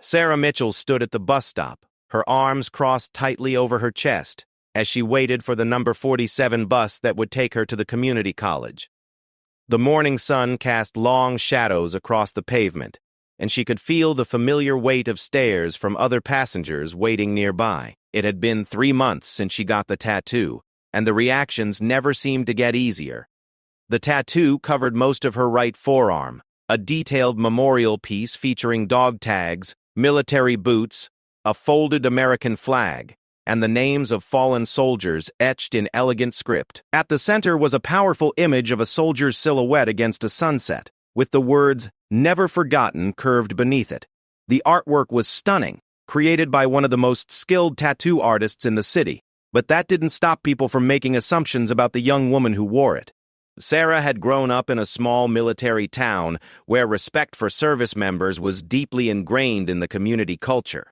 Sarah Mitchell stood at the bus stop, her arms crossed tightly over her chest, as she waited for the number 47 bus that would take her to the community college. The morning sun cast long shadows across the pavement, and she could feel the familiar weight of stares from other passengers waiting nearby. It had been 3 months since she got the tattoo, and the reactions never seemed to get easier. The tattoo covered most of her right forearm, a detailed memorial piece featuring dog tags, military boots, a folded American flag, and the names of fallen soldiers etched in elegant script. At the center was a powerful image of a soldier's silhouette against a sunset, with the words, "Never Forgotten," curved beneath it. The artwork was stunning, created by one of the most skilled tattoo artists in the city, but that didn't stop people from making assumptions about the young woman who wore it. Sarah had grown up in a small military town where respect for service members was deeply ingrained in the community culture.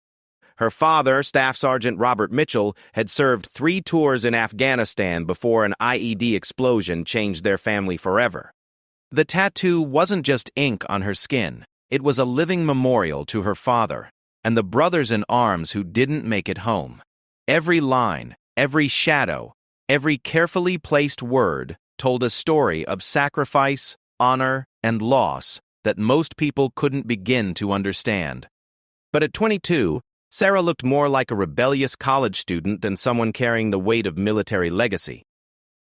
Her father, Staff Sergeant Robert Mitchell, had served 3 tours in Afghanistan before an IED explosion changed their family forever. The tattoo wasn't just ink on her skin. It was a living memorial to her father and the brothers in arms who didn't make it home. Every line, every shadow, every carefully placed word told a story of sacrifice, honor, and loss that most people couldn't begin to understand. But at 22, Sarah looked more like a rebellious college student than someone carrying the weight of military legacy.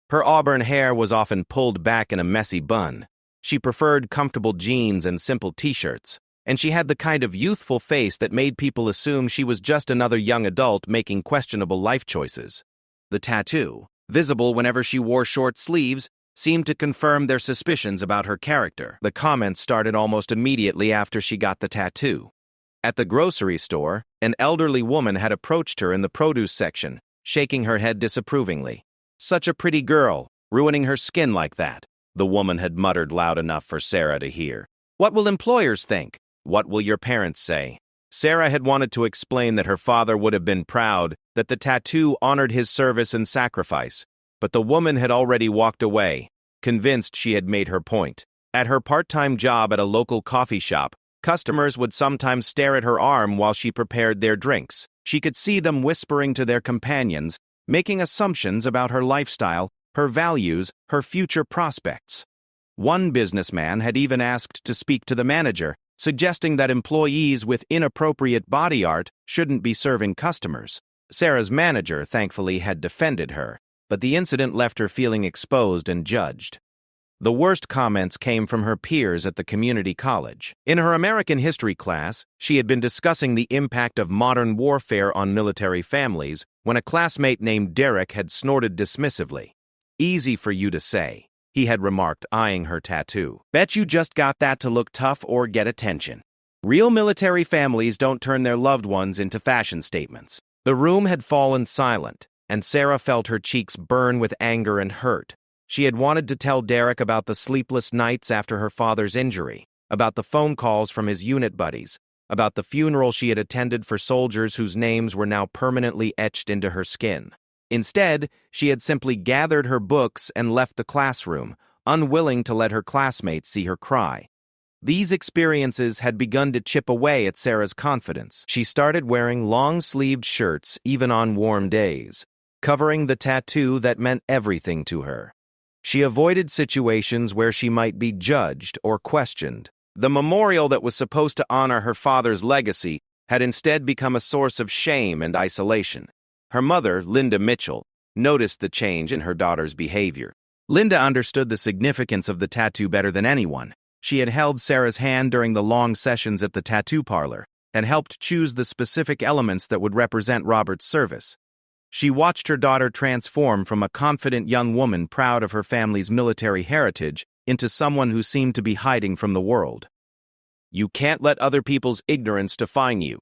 Her auburn hair was often pulled back in a messy bun. She preferred comfortable jeans and simple t-shirts, and she had the kind of youthful face that made people assume she was just another young adult making questionable life choices. The tattoo, visible whenever she wore short sleeves, seemed to confirm their suspicions about her character. The comments started almost immediately after she got the tattoo. At the grocery store, an elderly woman had approached her in the produce section, shaking her head disapprovingly. "Such a pretty girl, ruining her skin like that," the woman had muttered loud enough for Sarah to hear. "What will employers think? What will your parents say?" Sarah had wanted to explain that her father would have been proud, that the tattoo honored his service and sacrifice, but the woman had already walked away, convinced she had made her point. At her part-time job at a local coffee shop, customers would sometimes stare at her arm while she prepared their drinks. She could see them whispering to their companions, making assumptions about her lifestyle, her values, her future prospects. One businessman had even asked to speak to the manager, suggesting that employees with inappropriate body art shouldn't be serving customers. Sarah's manager, thankfully, had defended her, but the incident left her feeling exposed and judged. The worst comments came from her peers at the community college. In her American history class, she had been discussing the impact of modern warfare on military families when a classmate named Derek had snorted dismissively. "Easy for you to say," he had remarked, eyeing her tattoo. "Bet you just got that to look tough or get attention. Real military families don't turn their loved ones into fashion statements." The room had fallen silent, and Sarah felt her cheeks burn with anger and hurt. She had wanted to tell Derek about the sleepless nights after her father's injury, about the phone calls from his unit buddies, about the funeral she had attended for soldiers whose names were now permanently etched into her skin. Instead, she had simply gathered her books and left the classroom, unwilling to let her classmates see her cry. These experiences had begun to chip away at Sarah's confidence. She started wearing long-sleeved shirts even on warm days, covering the tattoo that meant everything to her. She avoided situations where she might be judged or questioned. The memorial that was supposed to honor her father's legacy had instead become a source of shame and isolation. Her mother, Linda Mitchell, noticed the change in her daughter's behavior. Linda understood the significance of the tattoo better than anyone. She had held Sarah's hand during the long sessions at the tattoo parlor and helped choose the specific elements that would represent Robert's service. She watched her daughter transform from a confident young woman proud of her family's military heritage into someone who seemed to be hiding from the world. "You can't let other people's ignorance define you,"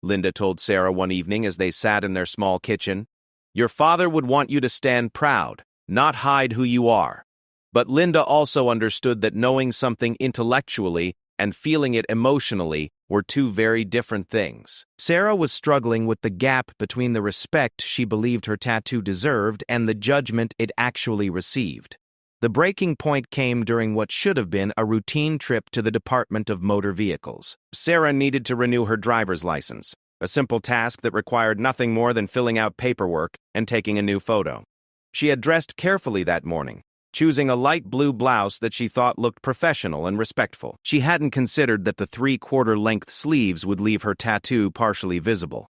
Linda told Sarah one evening as they sat in their small kitchen. "Your father would want you to stand proud, not hide who you are." But Linda also understood that knowing something intellectually and feeling it emotionally were two very different things. Sarah was struggling with the gap between the respect she believed her tattoo deserved and the judgment it actually received. The breaking point came during what should have been a routine trip to the Department of Motor Vehicles. Sarah needed to renew her driver's license, a simple task that required nothing more than filling out paperwork and taking a new photo. She had dressed carefully that morning, choosing a light blue blouse that she thought looked professional and respectful. She hadn't considered that the 3/4-length sleeves would leave her tattoo partially visible.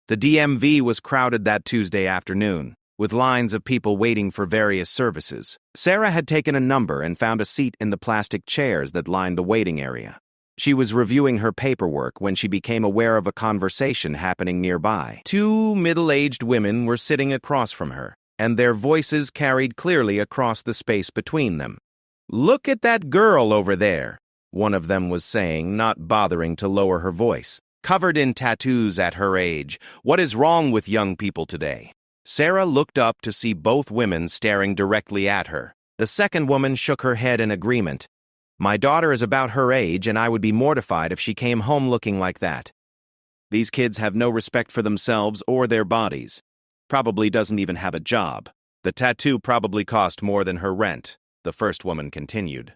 The DMV was crowded that Tuesday afternoon, with lines of people waiting for various services. Sarah had taken a number and found a seat in the plastic chairs that lined the waiting area. She was reviewing her paperwork when she became aware of a conversation happening nearby. Two middle-aged women were sitting across from her, and their voices carried clearly across the space between them. "Look at that girl over there," one of them was saying, not bothering to lower her voice. "Covered in tattoos at her age. What is wrong with young people today?" Sarah looked up to see both women staring directly at her. The second woman shook her head in agreement. "My daughter is about her age, and I would be mortified if she came home looking like that. These kids have no respect for themselves or their bodies. Probably doesn't even have a job. The tattoo probably cost more than her rent," the first woman continued.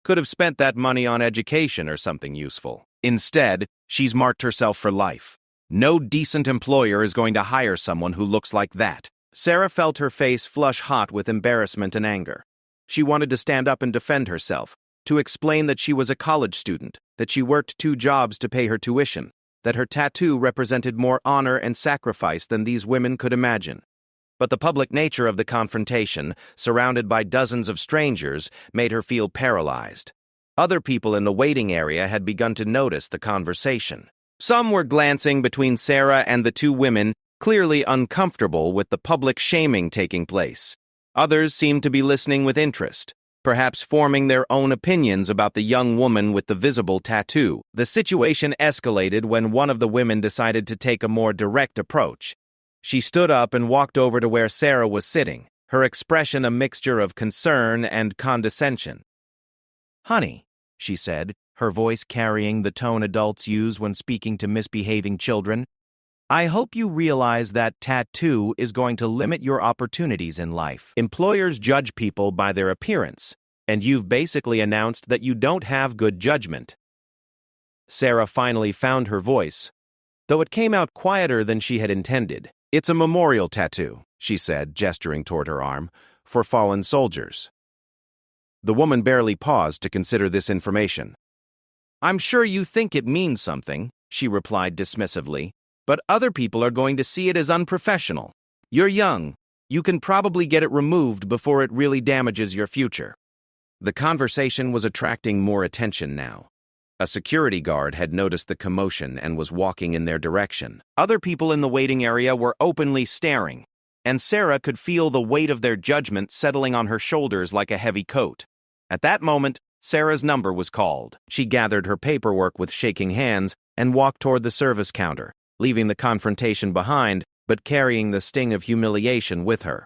"Could have spent that money on education or something useful. Instead, she's marked herself for life. No decent employer is going to hire someone who looks like that." Sarah felt her face flush hot with embarrassment and anger. She wanted to stand up and defend herself, to explain that she was a college student, that she worked 2 jobs to pay her tuition, that her tattoo represented more honor and sacrifice than these women could imagine. But the public nature of the confrontation, surrounded by dozens of strangers, made her feel paralyzed. Other people in the waiting area had begun to notice the conversation. Some were glancing between Sarah and the 2 women, clearly uncomfortable with the public shaming taking place. Others seemed to be listening with interest, perhaps forming their own opinions about the young woman with the visible tattoo. The situation escalated when one of the women decided to take a more direct approach. She stood up and walked over to where Sarah was sitting, her expression a mixture of concern and condescension. "Honey," she said, her voice carrying the tone adults use when speaking to misbehaving children, "I hope you realize that tattoo is going to limit your opportunities in life. Employers judge people by their appearance, and you've basically announced that you don't have good judgment." Sarah finally found her voice, though it came out quieter than she had intended. "It's a memorial tattoo," she said, gesturing toward her arm, "for fallen soldiers." The woman barely paused to consider this information. "I'm sure you think it means something," she replied dismissively, "but other people are going to see it as unprofessional. You're young. You can probably get it removed before it really damages your future." The conversation was attracting more attention now. A security guard had noticed the commotion and was walking in their direction. Other people in the waiting area were openly staring, and Sarah could feel the weight of their judgment settling on her shoulders like a heavy coat. At that moment, Sarah's number was called. She gathered her paperwork with shaking hands and walked toward the service counter, leaving the confrontation behind, but carrying the sting of humiliation with her.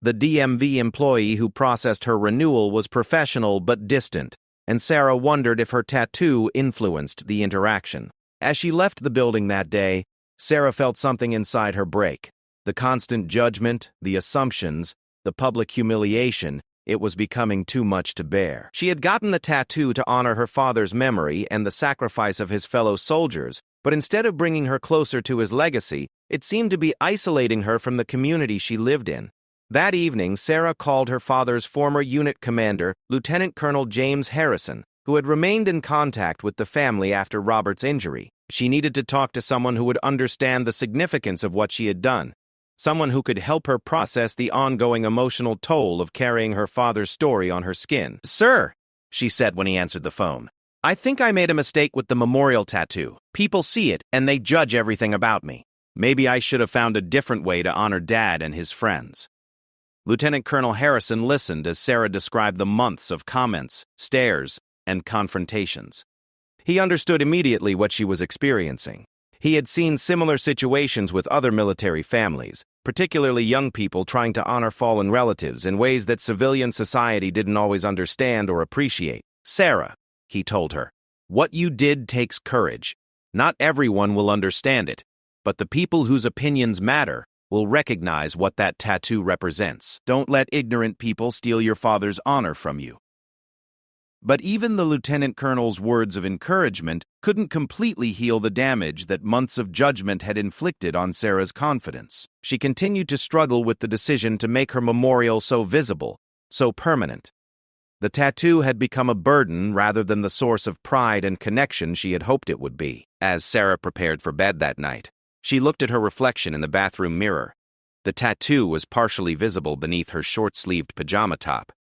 The DMV employee who processed her renewal was professional but distant, and Sarah wondered if her tattoo influenced the interaction. As she left the building that day, Sarah felt something inside her break. The constant judgment, the assumptions, the public humiliation, it was becoming too much to bear. She had gotten the tattoo to honor her father's memory and the sacrifice of his fellow soldiers, but instead of bringing her closer to his legacy, it seemed to be isolating her from the community she lived in. That evening, Sarah called her father's former unit commander, Lieutenant Colonel James Harrison, who had remained in contact with the family after Robert's injury. She needed to talk to someone who would understand the significance of what she had done, someone who could help her process the ongoing emotional toll of carrying her father's story on her skin. "Sir," she said when he answered the phone, "I think I made a mistake with the memorial tattoo. People see it, and they judge everything about me. Maybe I should have found a different way to honor Dad and his friends." Lieutenant Colonel Harrison listened as Sarah described the months of comments, stares, and confrontations. He understood immediately what she was experiencing. He had seen similar situations with other military families, particularly young people trying to honor fallen relatives in ways that civilian society didn't always understand or appreciate. "Sarah," he told her, "what you did takes courage. Not everyone will understand it, but the people whose opinions matter will recognize what that tattoo represents. Don't let ignorant people steal your father's honor from you. But even the lieutenant colonel's words of encouragement couldn't completely heal the damage that months of judgment had inflicted on Sarah's confidence. She continued to struggle with the decision to make her memorial so visible, so permanent. The tattoo had become a burden rather than the source of pride and connection she had hoped it would be. As Sarah prepared for bed that night, she looked at her reflection in the bathroom mirror. The tattoo was partially visible beneath her short-sleeved pajama top,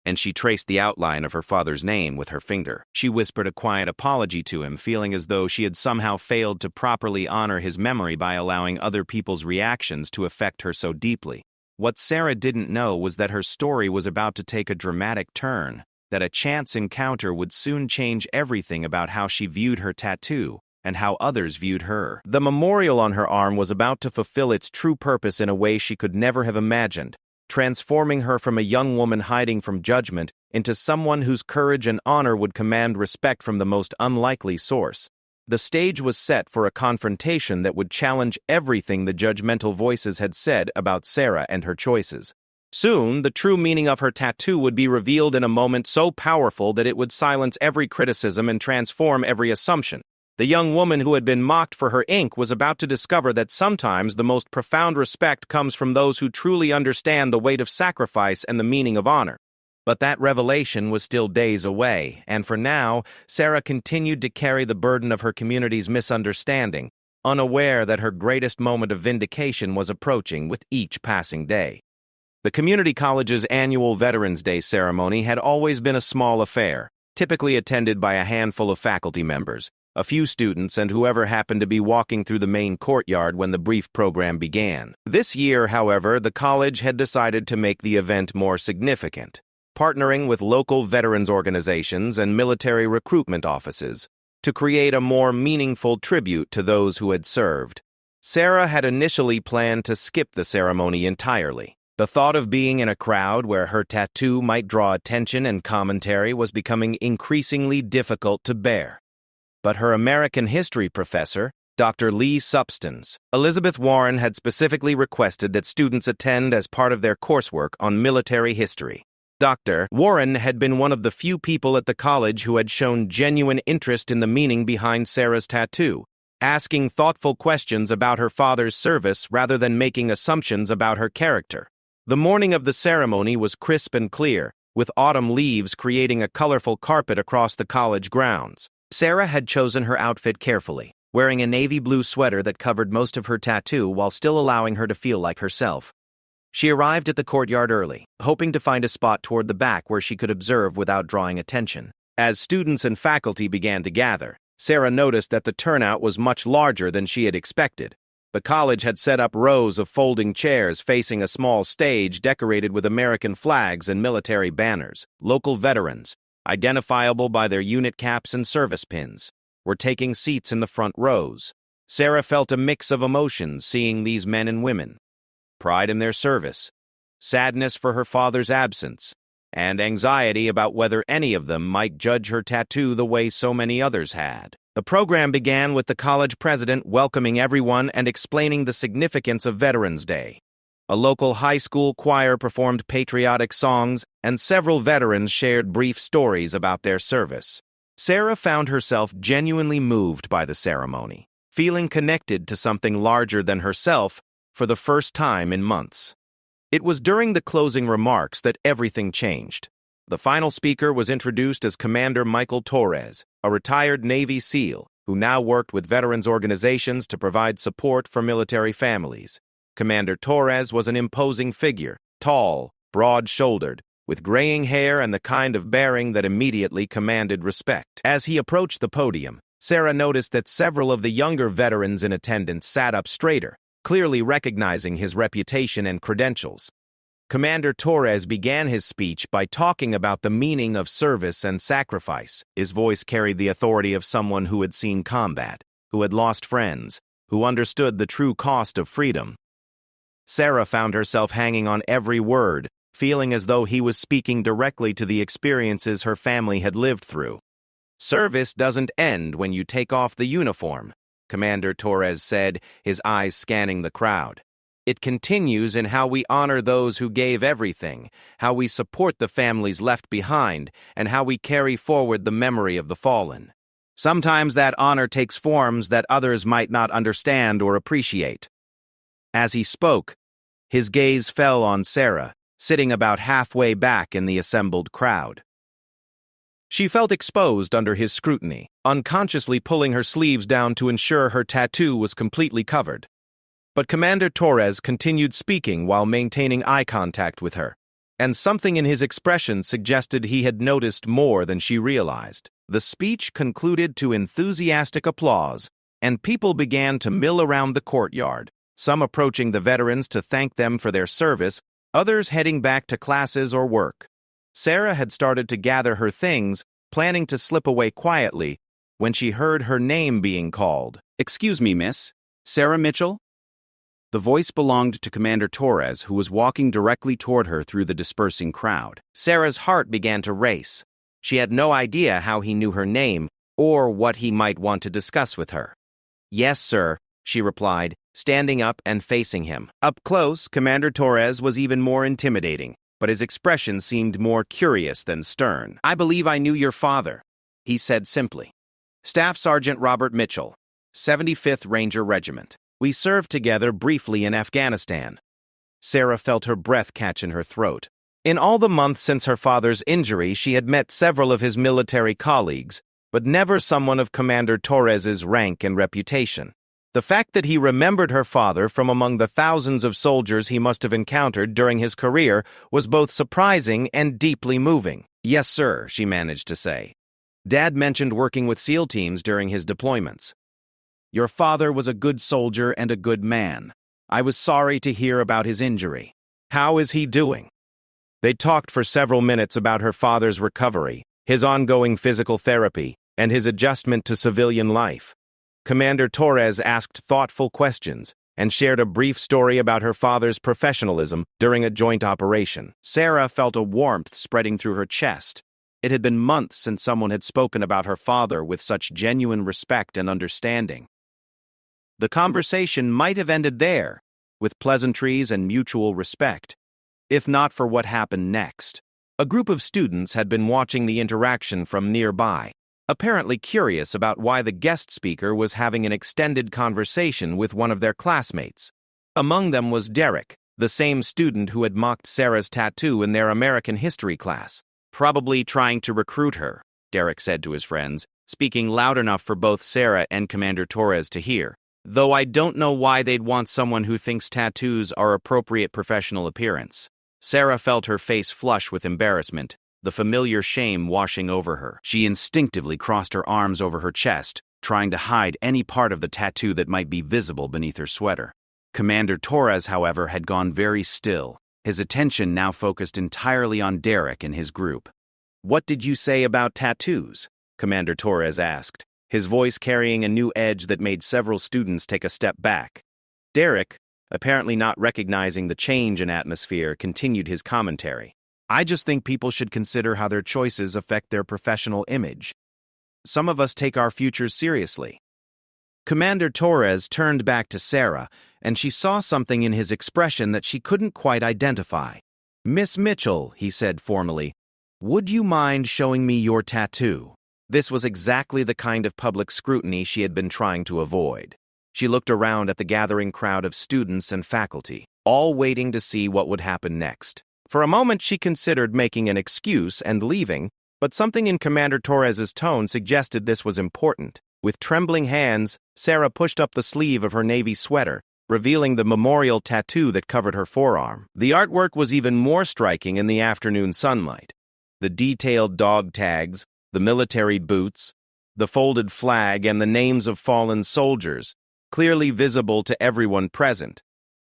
and she traced the outline of her father's name with her finger. She whispered a quiet apology to him, feeling as though she had somehow failed to properly honor his memory by allowing other people's reactions to affect her so deeply. What Sarah didn't know was that her story was about to take a dramatic turn, that a chance encounter would soon change everything about how she viewed her tattoo and how others viewed her. The memorial on her arm was about to fulfill its true purpose in a way she could never have imagined, transforming her from a young woman hiding from judgment into someone whose courage and honor would command respect from the most unlikely source. The stage was set for a confrontation that would challenge everything the judgmental voices had said about Sarah and her choices. Soon, the true meaning of her tattoo would be revealed in a moment so powerful that it would silence every criticism and transform every assumption. The young woman who had been mocked for her ink was about to discover that sometimes the most profound respect comes from those who truly understand the weight of sacrifice and the meaning of honor. But that revelation was still days away, and for now, Sarah continued to carry the burden of her community's misunderstanding, unaware that her greatest moment of vindication was approaching with each passing day. The community college's annual Veterans Day ceremony had always been a small affair, typically attended by a handful of faculty members, a few students, and whoever happened to be walking through the main courtyard when the brief program began. This year, however, the college had decided to make the event more significant, partnering with local veterans organizations and military recruitment offices to create a more meaningful tribute to those who had served. Sarah had initially planned to skip the ceremony entirely. The thought of being in a crowd where her tattoo might draw attention and commentary was becoming increasingly difficult to bear. But her American history professor, Dr. Lee Substance, Elizabeth Warren, had specifically requested that students attend as part of their coursework on military history. Dr. Warren had been one of the few people at the college who had shown genuine interest in the meaning behind Sarah's tattoo, asking thoughtful questions about her father's service rather than making assumptions about her character. The morning of the ceremony was crisp and clear, with autumn leaves creating a colorful carpet across the college grounds. Sarah had chosen her outfit carefully, wearing a navy blue sweater that covered most of her tattoo while still allowing her to feel like herself. She arrived at the courtyard early, hoping to find a spot toward the back where she could observe without drawing attention. As students and faculty began to gather, Sarah noticed that the turnout was much larger than she had expected. The college had set up rows of folding chairs facing a small stage decorated with American flags and military banners. Local veterans, identifiable by their unit caps and service pins, were taking seats in the front rows. Sarah felt a mix of emotions seeing these men and women: pride in their service, sadness for her father's absence, and anxiety about whether any of them might judge her tattoo the way so many others had. The program began with the college president welcoming everyone and explaining the significance of Veterans Day. A local high school choir performed patriotic songs, and several veterans shared brief stories about their service. Sarah found herself genuinely moved by the ceremony, feeling connected to something larger than herself for the first time in months. It was during the closing remarks that everything changed. The final speaker was introduced as Commander Michael Torres, a retired Navy SEAL who now worked with veterans organizations to provide support for military families. Commander Torres was an imposing figure, tall, broad-shouldered, with graying hair and the kind of bearing that immediately commanded respect. As he approached the podium, Sarah noticed that several of the younger veterans in attendance sat up straighter, clearly recognizing his reputation and credentials. Commander Torres began his speech by talking about the meaning of service and sacrifice. His voice carried the authority of someone who had seen combat, who had lost friends, who understood the true cost of freedom. Sarah found herself hanging on every word, feeling as though he was speaking directly to the experiences her family had lived through. "Service doesn't end when you take off the uniform," Commander Torres said, his eyes scanning the crowd. It continues in how we honor those who gave everything, how we support the families left behind, and how we carry forward the memory of the fallen. Sometimes that honor takes forms that others might not understand or appreciate. As he spoke, his gaze fell on Sarah, sitting about halfway back in the assembled crowd. She felt exposed under his scrutiny, unconsciously pulling her sleeves down to ensure her tattoo was completely covered. But Commander Torres continued speaking while maintaining eye contact with her, and something in his expression suggested he had noticed more than she realized. The speech concluded to enthusiastic applause, and people began to mill around the courtyard, some approaching the veterans to thank them for their service, others heading back to classes or work. Sarah had started to gather her things, planning to slip away quietly, when she heard her name being called. "Excuse me, miss. Sarah Mitchell?" The voice belonged to Commander Torres, who was walking directly toward her through the dispersing crowd. Sarah's heart began to race. She had no idea how he knew her name or what he might want to discuss with her. "Yes, sir," she replied, standing up and facing him. Up close, Commander Torres was even more intimidating, but his expression seemed more curious than stern. "I believe I knew your father," he said simply. "Staff Sergeant Robert Mitchell, 75th Ranger Regiment. We served together briefly in Afghanistan." Sarah felt her breath catch in her throat. In all the months since her father's injury, she had met several of his military colleagues, but never someone of Commander Torres's rank and reputation. The fact that he remembered her father from among the thousands of soldiers he must have encountered during his career was both surprising and deeply moving. "Yes, sir," she managed to say. "Dad mentioned working with SEAL teams during his deployments. Your father was a good soldier and a good man. I was sorry to hear about his injury. How is he doing?" They talked for several minutes about her father's recovery, his ongoing physical therapy, and his adjustment to civilian life. Commander Torres asked thoughtful questions and shared a brief story about her father's professionalism during a joint operation. Sarah felt a warmth spreading through her chest. It had been months since someone had spoken about her father with such genuine respect and understanding. The conversation might have ended there, with pleasantries and mutual respect, if not for what happened next. A group of students had been watching the interaction from nearby, apparently curious about why the guest speaker was having an extended conversation with one of their classmates. Among them was Derek, the same student who had mocked Sarah's tattoo in their American history class. "Probably trying to recruit her," Derek said to his friends, speaking loud enough for both Sarah and Commander Torres to hear. "Though I don't know why they'd want someone who thinks tattoos are appropriate professional appearance." Sarah felt her face flush with embarrassment, the familiar shame washing over her. She instinctively crossed her arms over her chest, trying to hide any part of the tattoo that might be visible beneath her sweater. Commander Torres, however, had gone very still, his attention now focused entirely on Derek and his group. "What did you say about tattoos?" Commander Torres asked, his voice carrying a new edge that made several students take a step back. Derek, apparently not recognizing the change in atmosphere, continued his commentary. "I just think people should consider how their choices affect their professional image. Some of us take our futures seriously." Commander Torres turned back to Sarah, and she saw something in his expression that she couldn't quite identify. "Miss Mitchell," he said formally, "would you mind showing me your tattoo?" This was exactly the kind of public scrutiny she had been trying to avoid. She looked around at the gathering crowd of students and faculty, all waiting to see what would happen next. For a moment, she considered making an excuse and leaving, but something in Commander Torres's tone suggested this was important. With trembling hands, Sarah pushed up the sleeve of her navy sweater, revealing the memorial tattoo that covered her forearm. The artwork was even more striking in the afternoon sunlight. The detailed dog tags, the military boots, the folded flag, and the names of fallen soldiers, clearly visible to everyone present.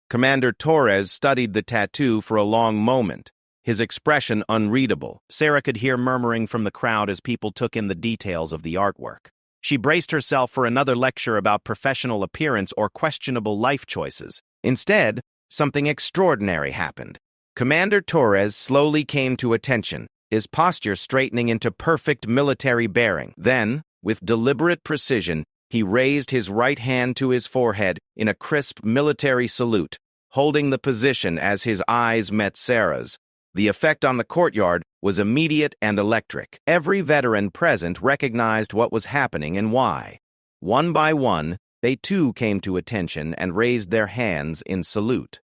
Commander Torres studied the tattoo for a long moment, his expression unreadable. Sarah could hear murmuring from the crowd as people took in the details of the artwork. She braced herself for another lecture about professional appearance or questionable life choices. Instead, something extraordinary happened. Commander Torres slowly came to attention, his posture straightening into perfect military bearing. Then, with deliberate precision, he raised his right hand to his forehead in a crisp military salute, holding the position as his eyes met Sarah's. The effect on the courtyard was immediate and electric. Every veteran present recognized what was happening and why. One by one, they too came to attention and raised their hands in salute.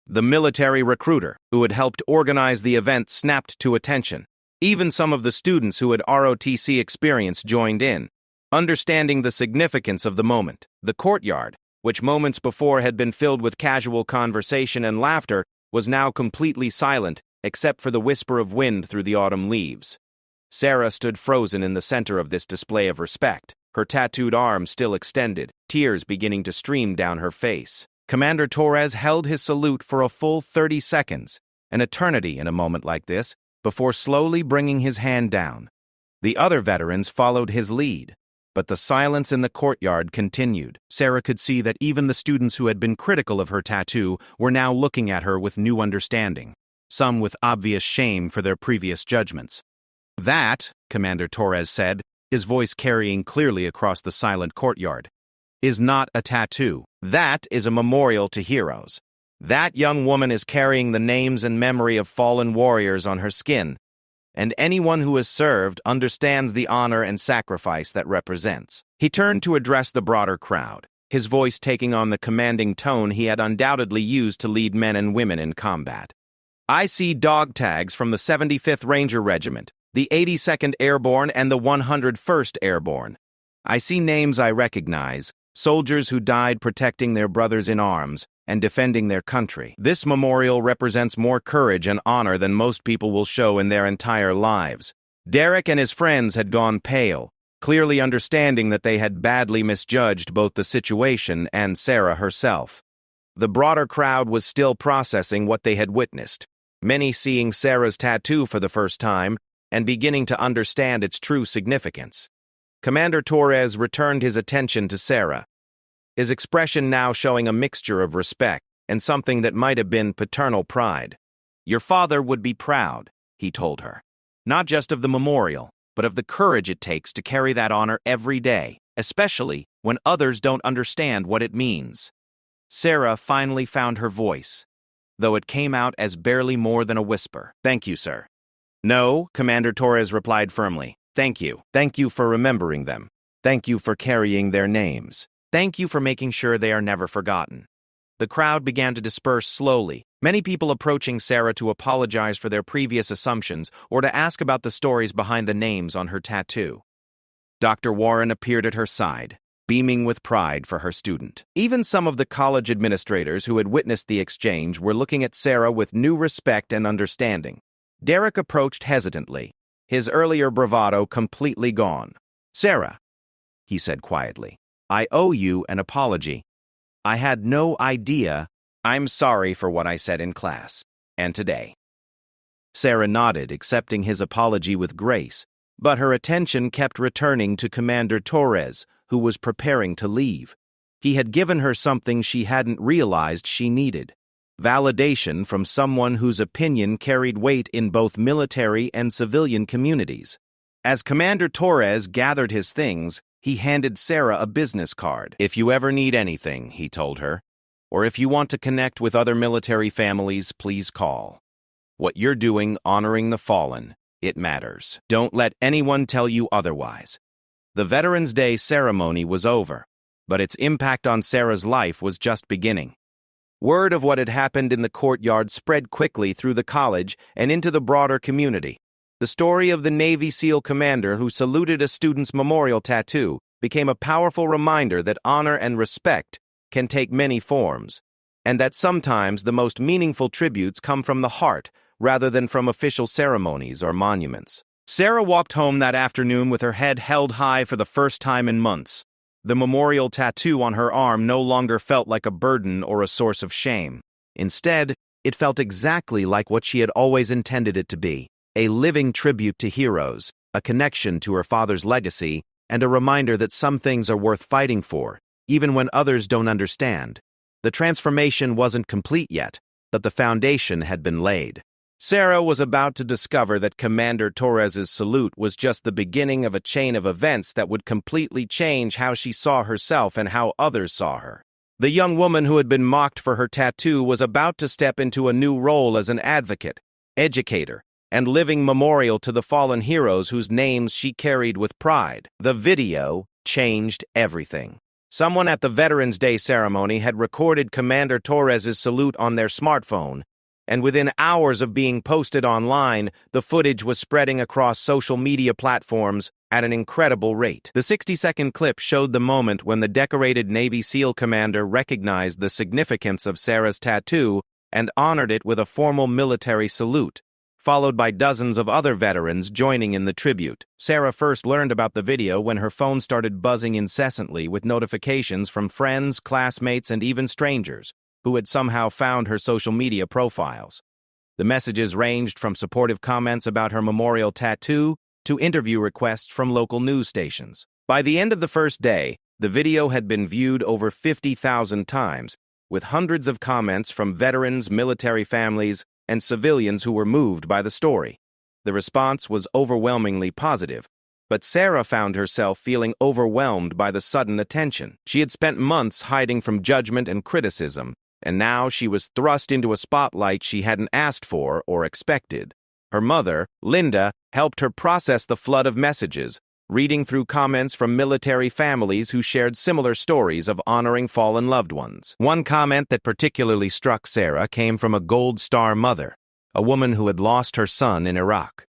The military recruiter, who had helped organize the event, snapped to attention. Even some of the students who had ROTC experience joined in. Understanding the significance of the moment, the courtyard, which moments before had been filled with casual conversation and laughter, was now completely silent, except for the whisper of wind through the autumn leaves. Sarah stood frozen in the center of this display of respect, her tattooed arm still extended, tears beginning to stream down her face. Commander Torres held his salute for a full 30 seconds, an eternity in a moment like this, before slowly bringing his hand down. The other veterans followed his lead, but the silence in the courtyard continued. Sarah could see that even the students who had been critical of her tattoo were now looking at her with new understanding, some with obvious shame for their previous judgments. "That," Commander Torres said, his voice carrying clearly across the silent courtyard, "is not a tattoo. That is a memorial to heroes. That young woman is carrying the names and memory of fallen warriors on her skin, and anyone who has served understands the honor and sacrifice that represents." He turned to address the broader crowd, his voice taking on the commanding tone he had undoubtedly used to lead men and women in combat. "I see dog tags from the 75th Ranger Regiment, the 82nd Airborne, and the 101st Airborne. I see names I recognize, soldiers who died protecting their brothers in arms and defending their country. This memorial represents more courage and honor than most people will show in their entire lives." Derek and his friends had gone pale, clearly understanding that they had badly misjudged both the situation and Sarah herself. The broader crowd was still processing what they had witnessed, many seeing Sarah's tattoo for the first time and beginning to understand its true significance. Commander Torres returned his attention to Sarah, his expression now showing a mixture of respect and something that might have been paternal pride. "Your father would be proud," he told her, "not just of the memorial, but of the courage it takes to carry that honor every day, especially when others don't understand what it means." Sarah finally found her voice, though it came out as barely more than a whisper. "Thank you, sir." "No," Commander Torres replied firmly. "Thank you. Thank you for remembering them. Thank you for carrying their names. Thank you for making sure they are never forgotten." The crowd began to disperse slowly, many people approaching Sarah to apologize for their previous assumptions or to ask about the stories behind the names on her tattoo. Dr. Warren appeared at her side, beaming with pride for her student. Even some of the college administrators who had witnessed the exchange were looking at Sarah with new respect and understanding. Derek approached hesitantly, his earlier bravado completely gone. "Sarah," he said quietly, "I owe you an apology. I had no idea. I'm sorry for what I said in class, and today." Sarah nodded, accepting his apology with grace, but her attention kept returning to Commander Torres, who was preparing to leave. He had given her something she hadn't realized she needed: validation from someone whose opinion carried weight in both military and civilian communities. As Commander Torres gathered his things, he handed Sarah a business card. "If you ever need anything," he told her, "or if you want to connect with other military families, please call. What you're doing honoring the fallen, it matters. Don't let anyone tell you otherwise." The Veterans Day ceremony was over, but its impact on Sarah's life was just beginning. Word of what had happened in the courtyard spread quickly through the college and into the broader community. The story of the Navy SEAL commander who saluted a student's memorial tattoo became a powerful reminder that honor and respect can take many forms, and that sometimes the most meaningful tributes come from the heart rather than from official ceremonies or monuments. Sarah walked home that afternoon with her head held high for the first time in months. The memorial tattoo on her arm no longer felt like a burden or a source of shame. Instead, it felt exactly like what she had always intended it to be: a living tribute to heroes, a connection to her father's legacy, and a reminder that some things are worth fighting for, even when others don't understand. The transformation wasn't complete yet, but the foundation had been laid. Sarah was about to discover that Commander Torres's salute was just the beginning of a chain of events that would completely change how she saw herself and how others saw her. The young woman who had been mocked for her tattoo was about to step into a new role as an advocate, educator, and living memorial to the fallen heroes whose names she carried with pride. The video changed everything. Someone at the Veterans Day ceremony had recorded Commander Torres's salute on their smartphone, and within hours of being posted online, the footage was spreading across social media platforms at an incredible rate. The 60-second clip showed the moment when the decorated Navy SEAL commander recognized the significance of Sarah's tattoo and honored it with a formal military salute, followed by dozens of other veterans joining in the tribute. Sarah first learned about the video when her phone started buzzing incessantly with notifications from friends, classmates, and even strangers who had somehow found her social media profiles. The messages ranged from supportive comments about her memorial tattoo to interview requests from local news stations. By the end of the first day, the video had been viewed over 50,000 times, with hundreds of comments from veterans, military families, and civilians who were moved by the story. The response was overwhelmingly positive, but Sarah found herself feeling overwhelmed by the sudden attention. She had spent months hiding from judgment and criticism, and now she was thrust into a spotlight she hadn't asked for or expected. Her mother, Linda, helped her process the flood of messages, reading through comments from military families who shared similar stories of honoring fallen loved ones. One comment that particularly struck Sarah came from a Gold Star mother, a woman who had lost her son in Iraq.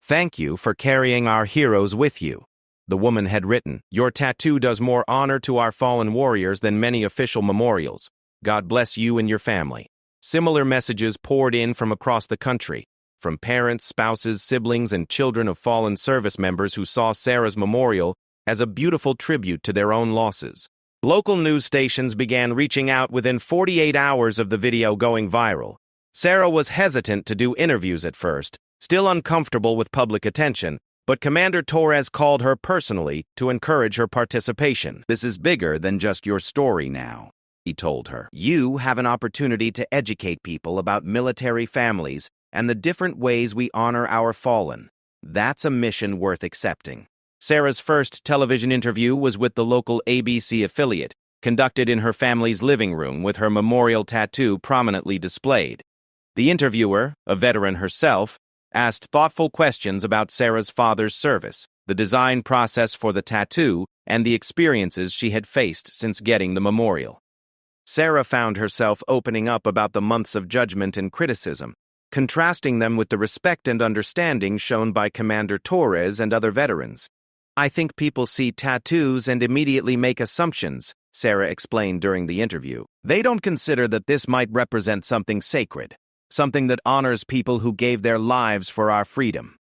"Thank you for carrying our heroes with you," the woman had written. "Your tattoo does more honor to our fallen warriors than many official memorials. God bless you and your family." Similar messages poured in from across the country, from parents, spouses, siblings, and children of fallen service members who saw Sarah's memorial as a beautiful tribute to their own losses. Local news stations began reaching out within 48 hours of the video going viral. Sarah was hesitant to do interviews at first, still uncomfortable with public attention, but Commander Torres called her personally to encourage her participation. "This is bigger than just your story now," he told her. "You have an opportunity to educate people about military families and the different ways we honor our fallen. That's a mission worth accepting." Sarah's first television interview was with the local ABC affiliate, conducted in her family's living room with her memorial tattoo prominently displayed. The interviewer, a veteran herself, asked thoughtful questions about Sarah's father's service, the design process for the tattoo, and the experiences she had faced since getting the memorial. Sarah found herself opening up about the months of judgment and criticism, contrasting them with the respect and understanding shown by Commander Torres and other veterans. "I think people see tattoos and immediately make assumptions," Sarah explained during the interview. "They don't consider that this might represent something sacred, something that honors people who gave their lives for our freedom."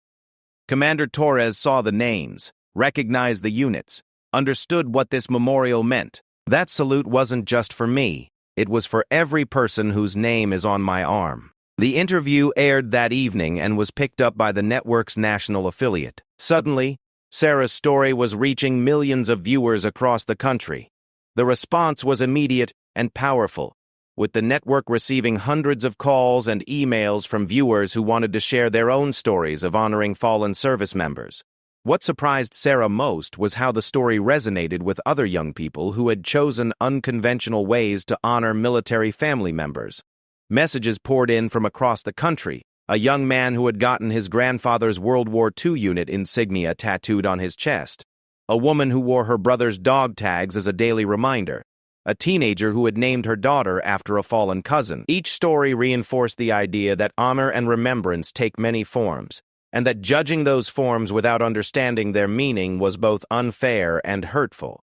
Commander Torres saw the names, recognized the units, understood what this memorial meant. "That salute wasn't just for me. It was for every person whose name is on my arm." The interview aired that evening and was picked up by the network's national affiliate. Suddenly, Sarah's story was reaching millions of viewers across the country. The response was immediate and powerful, with the network receiving hundreds of calls and emails from viewers who wanted to share their own stories of honoring fallen service members. What surprised Sarah most was how the story resonated with other young people who had chosen unconventional ways to honor military family members. Messages poured in from across the country. A young man who had gotten his grandfather's World War II unit insignia tattooed on his chest. A woman who wore her brother's dog tags as a daily reminder. A teenager who had named her daughter after a fallen cousin. Each story reinforced the idea that honor and remembrance take many forms, and that judging those forms without understanding their meaning was both unfair and hurtful.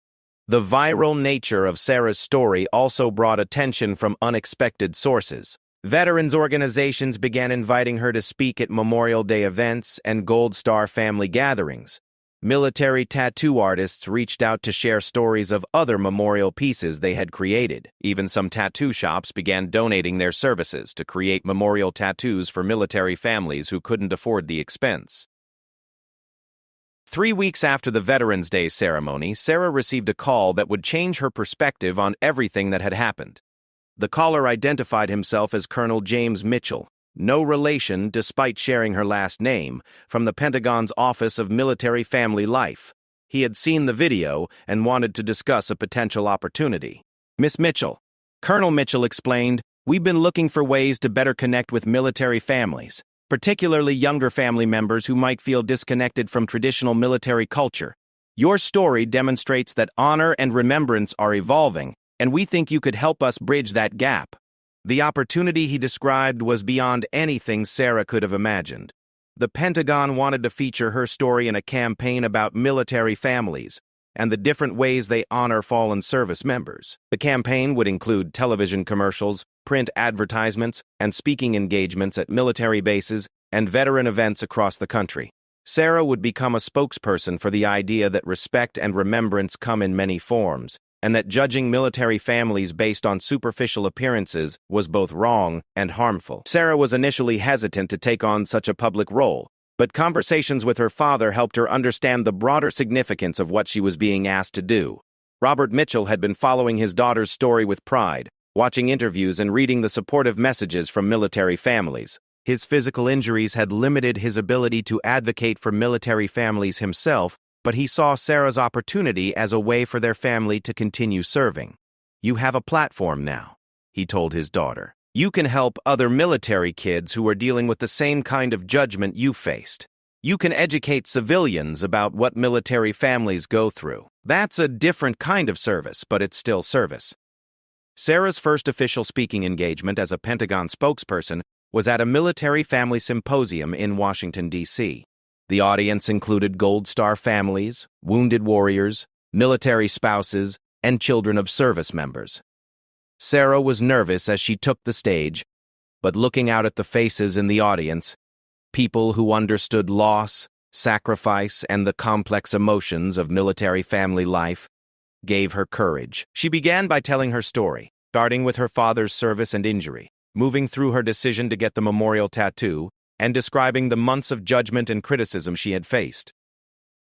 The viral nature of Sarah's story also brought attention from unexpected sources. Veterans organizations began inviting her to speak at Memorial Day events and Gold Star family gatherings. Military tattoo artists reached out to share stories of other memorial pieces they had created. Even some tattoo shops began donating their services to create memorial tattoos for military families who couldn't afford the expense. 3 weeks after the Veterans Day ceremony, Sarah received a call that would change her perspective on everything that had happened. The caller identified himself as Colonel James Mitchell, no relation despite sharing her last name, from the Pentagon's Office of Military Family Life. He had seen the video and wanted to discuss a potential opportunity. Miss Mitchell, Colonel Mitchell explained, we've been looking for ways to better connect with military families, particularly younger family members who might feel disconnected from traditional military culture. Your story demonstrates that honor and remembrance are evolving, and we think you could help us bridge that gap. The opportunity he described was beyond anything Sarah could have imagined. The Pentagon wanted to feature her story in a campaign about military families and the different ways they honor fallen service members. The campaign would include television commercials, print advertisements, and speaking engagements at military bases and veteran events across the country. Sarah would become a spokesperson for the idea that respect and remembrance come in many forms, and that judging military families based on superficial appearances was both wrong and harmful. Sarah was initially hesitant to take on such a public role, but conversations with her father helped her understand the broader significance of what she was being asked to do. Robert Mitchell had been following his daughter's story with pride, watching interviews and reading the supportive messages from military families. His physical injuries had limited his ability to advocate for military families himself, but he saw Sarah's opportunity as a way for their family to continue serving. You have a platform now, he told his daughter. You can help other military kids who are dealing with the same kind of judgment you faced. You can educate civilians about what military families go through. That's a different kind of service, but it's still service. Sarah's first official speaking engagement as a Pentagon spokesperson was at a military family symposium in Washington, D.C. The audience included Gold Star families, wounded warriors, military spouses, and children of service members. Sarah was nervous as she took the stage, but looking out at the faces in the audience, people who understood loss, sacrifice, and the complex emotions of military family life, gave her courage. She began by telling her story, starting with her father's service and injury, moving through her decision to get the memorial tattoo, and describing the months of judgment and criticism she had faced.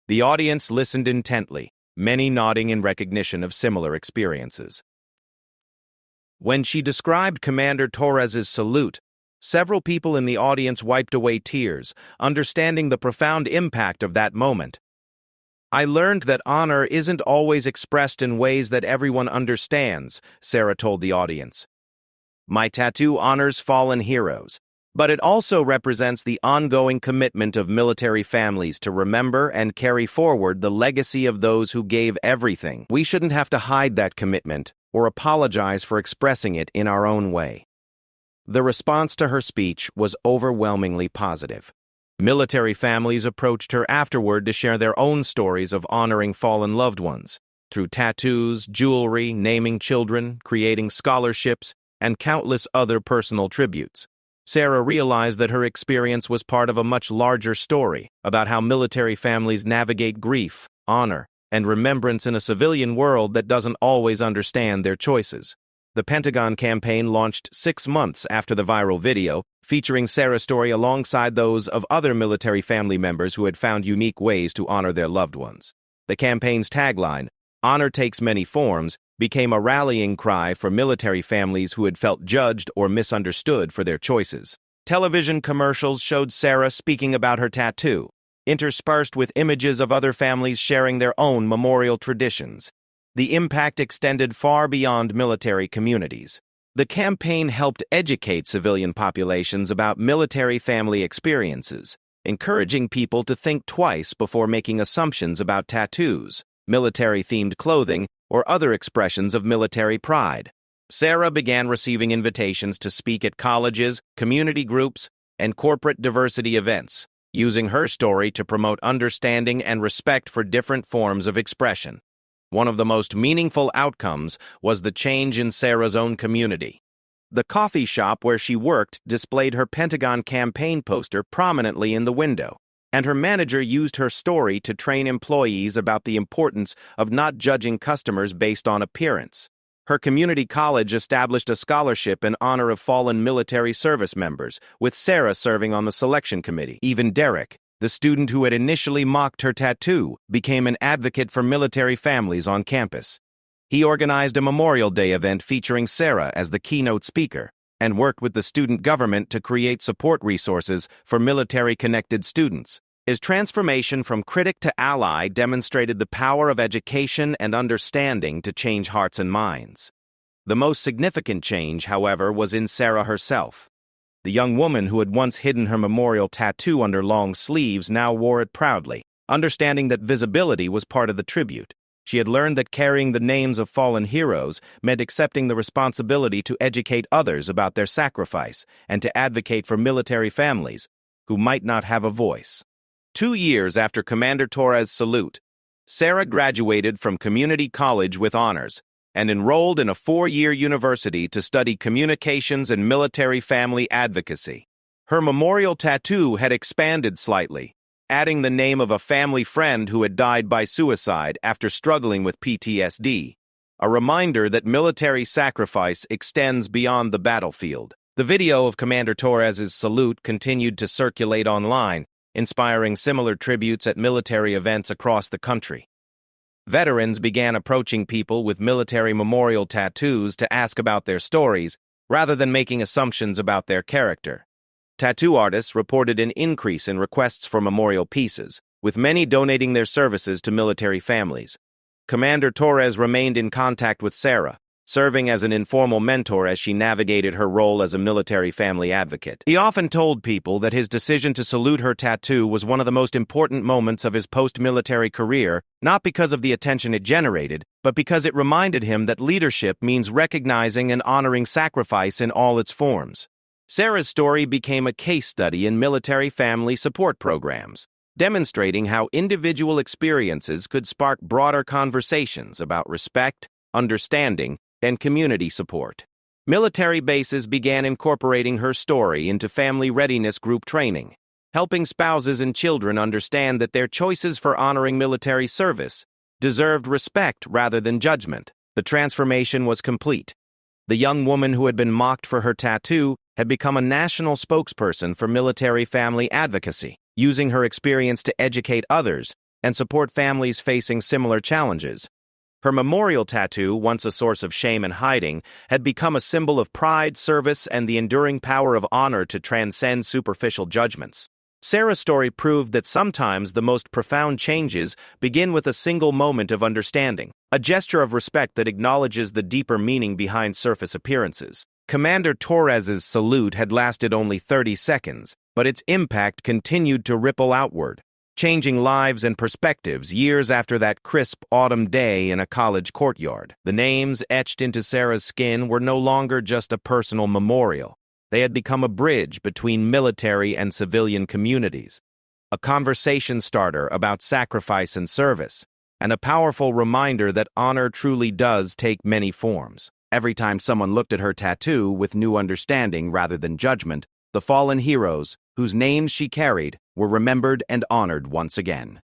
The audience listened intently, many nodding in recognition of similar experiences. When she described Commander Torres's salute, several people in the audience wiped away tears, understanding the profound impact of that moment. I learned that honor isn't always expressed in ways that everyone understands, Sarah told the audience. My tattoo honors fallen heroes, but it also represents the ongoing commitment of military families to remember and carry forward the legacy of those who gave everything. We shouldn't have to hide that commitment or apologize for expressing it in our own way. The response to her speech was overwhelmingly positive. Military families approached her afterward to share their own stories of honoring fallen loved ones, through tattoos, jewelry, naming children, creating scholarships, and countless other personal tributes. Sarah realized that her experience was part of a much larger story about how military families navigate grief, honor, and remembrance in a civilian world that doesn't always understand their choices. The Pentagon campaign launched 6 months after the viral video, featuring Sarah's story alongside those of other military family members who had found unique ways to honor their loved ones. The campaign's tagline, "Honor takes many forms," became a rallying cry for military families who had felt judged or misunderstood for their choices. Television commercials showed Sarah speaking about her tattoo, interspersed with images of other families sharing their own memorial traditions. The impact extended far beyond military communities. The campaign helped educate civilian populations about military family experiences, encouraging people to think twice before making assumptions about tattoos, military-themed clothing, or other expressions of military pride. Sarah began receiving invitations to speak at colleges, community groups, and corporate diversity events, using her story to promote understanding and respect for different forms of expression. One of the most meaningful outcomes was the change in Sarah's own community. The coffee shop where she worked displayed her Pentagon campaign poster prominently in the window, and her manager used her story to train employees about the importance of not judging customers based on appearance. Her community college established a scholarship in honor of fallen military service members, with Sarah serving on the selection committee. Even Derek, the student who had initially mocked her tattoo, became an advocate for military families on campus. He organized a Memorial Day event featuring Sarah as the keynote speaker, and worked with the student government to create support resources for military-connected students. His transformation from critic to ally demonstrated the power of education and understanding to change hearts and minds. The most significant change, however, was in Sarah herself. The young woman who had once hidden her memorial tattoo under long sleeves now wore it proudly, understanding that visibility was part of the tribute. She had learned that carrying the names of fallen heroes meant accepting the responsibility to educate others about their sacrifice and to advocate for military families who might not have a voice. 2 years after Commander Torres' salute, Sarah graduated from community college with honors and enrolled in a 4-year university to study communications and military family advocacy. Her memorial tattoo had expanded slightly, adding the name of a family friend who had died by suicide after struggling with PTSD, a reminder that military sacrifice extends beyond the battlefield. The video of Commander Torres' salute continued to circulate online, inspiring similar tributes at military events across the country. Veterans began approaching people with military memorial tattoos to ask about their stories, rather than making assumptions about their character. Tattoo artists reported an increase in requests for memorial pieces, with many donating their services to military families. Commander Torres remained in contact with Sarah, serving as an informal mentor as she navigated her role as a military family advocate. He often told people that his decision to salute her tattoo was one of the most important moments of his post-military career, not because of the attention it generated, but because it reminded him that leadership means recognizing and honoring sacrifice in all its forms. Sarah's story became a case study in military family support programs, demonstrating how individual experiences could spark broader conversations about respect, understanding, and community support. Military bases began incorporating her story into family readiness group training, helping spouses and children understand that their choices for honoring military service deserved respect rather than judgment. The transformation was complete. The young woman who had been mocked for her tattoo had become a national spokesperson for military family advocacy, using her experience to educate others and support families facing similar challenges. Her memorial tattoo, once a source of shame and hiding, had become a symbol of pride, service, and the enduring power of honor to transcend superficial judgments. Sarah's story proved that sometimes the most profound changes begin with a single moment of understanding, a gesture of respect that acknowledges the deeper meaning behind surface appearances. Commander Torres' salute had lasted only 30 seconds, but its impact continued to ripple outward, changing lives and perspectives years after that crisp autumn day in a college courtyard. The names etched into Sarah's skin were no longer just a personal memorial. They had become a bridge between military and civilian communities, a conversation starter about sacrifice and service, and a powerful reminder that honor truly does take many forms. Every time someone looked at her tattoo with new understanding rather than judgment, the fallen heroes, whose names she carried, were remembered and honored once again.